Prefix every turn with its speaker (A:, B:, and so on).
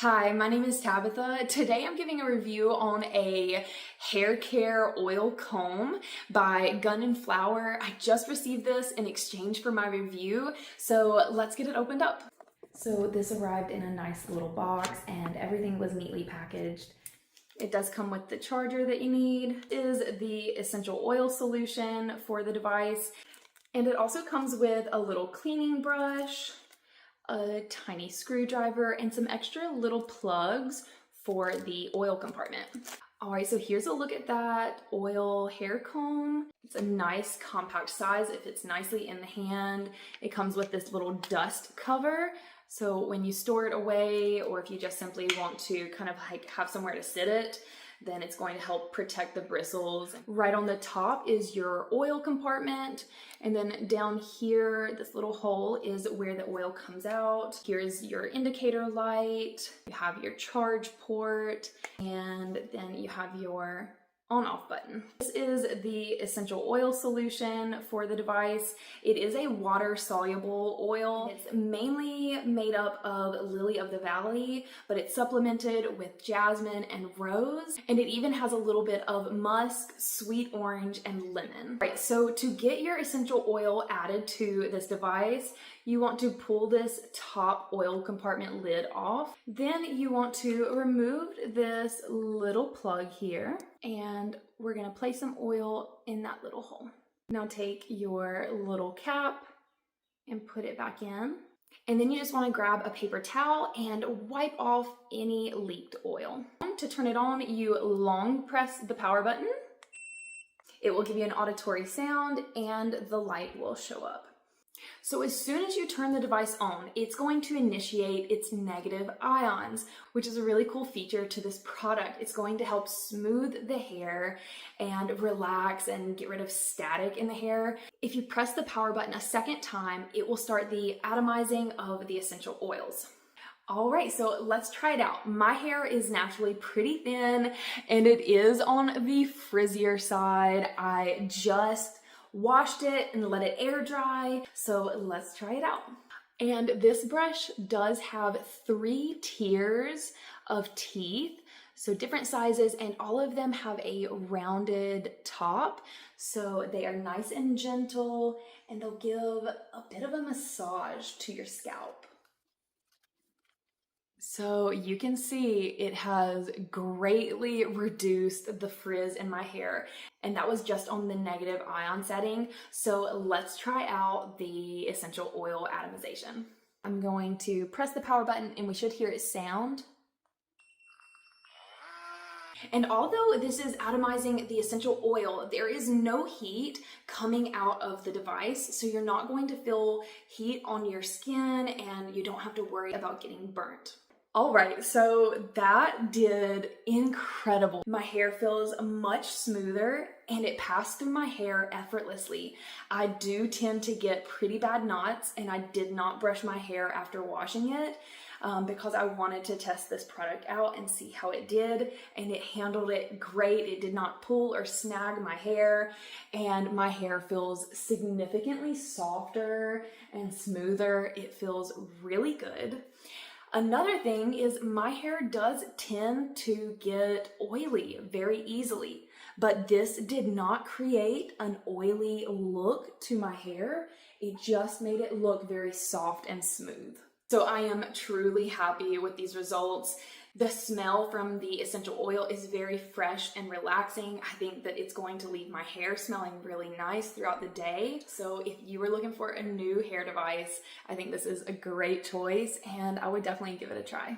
A: Hi, my name is Tabitha. Today I'm giving a review on a hair care oil comb by Gun & Flower. I just received this in exchange for my review, so let's get it opened up. So this arrived in a nice little box and everything was neatly packaged. It does come with the charger that you need. It is the essential oil solution for the device, and it also comes with a little cleaning brush, a tiny screwdriver, and some extra little plugs for the oil compartment. All right, so here's a look at that oil hair comb. It's a nice compact size. It fits nicely in the hand. It comes with this little dust cover. So when you store it away, or if you just simply want to kind of like have somewhere to sit it, then it's going to help protect the bristles. Right on the top is your oil compartment, and then down here, this little hole is where the oil comes out. Here's your indicator light, you have your charge port, and then you have your on-off button. This is the essential oil solution for the device. It is a water-soluble oil. It's mainly made up of lily of the valley, but it's supplemented with jasmine and rose, and it even has a little bit of musk, sweet orange, and lemon. Right, so to get your essential oil added to this device, you want to pull this top oil compartment lid off. Then you want to remove this little plug here, and we're gonna place some oil in that little hole. Now take your little cap and put it back in. And then you just wanna grab a paper towel and wipe off any leaked oil. To turn it on, you long press the power button. It will give you an auditory sound and the light will show up. So as soon as you turn the device on, it's going to initiate its negative ions, which is a really cool feature to this product. It's going to help smooth the hair and relax and get rid of static in the hair. If you press the power button a second time, it will start the atomizing of the essential oils. All right, so let's try it out. My hair is naturally pretty thin and it is on the frizzier side. I just washed it and let it air dry, so let's try it out. And this brush does have 3 tiers of teeth, so different sizes, and all of them have a rounded top, so they are nice and gentle, and they'll give a bit of a massage to your scalp. So you can see it has greatly reduced the frizz in my hair, and that was just on the negative ion setting. So let's try out the essential oil atomization. I'm going to press the power button and we should hear it sound. And although this is atomizing the essential oil, there is no heat coming out of the device, so you're not going to feel heat on your skin and you don't have to worry about getting burnt. All right, so that did incredible. My hair feels much smoother and it passed through my hair effortlessly. I do tend to get pretty bad knots, and I did not brush my hair after washing it because I wanted to test this product out and see how it did, and it handled it great. It did not pull or snag my hair, and my hair feels significantly softer and smoother. It feels really good. Another thing is my hair does tend to get oily very easily, but this did not create an oily look to my hair. It just made it look very soft and smooth. So I am truly happy with these results. The smell from the essential oil is very fresh and relaxing. I think that it's going to leave my hair smelling really nice throughout the day. So if you were looking for a new hair device, I think this is a great choice and I would definitely give it a try.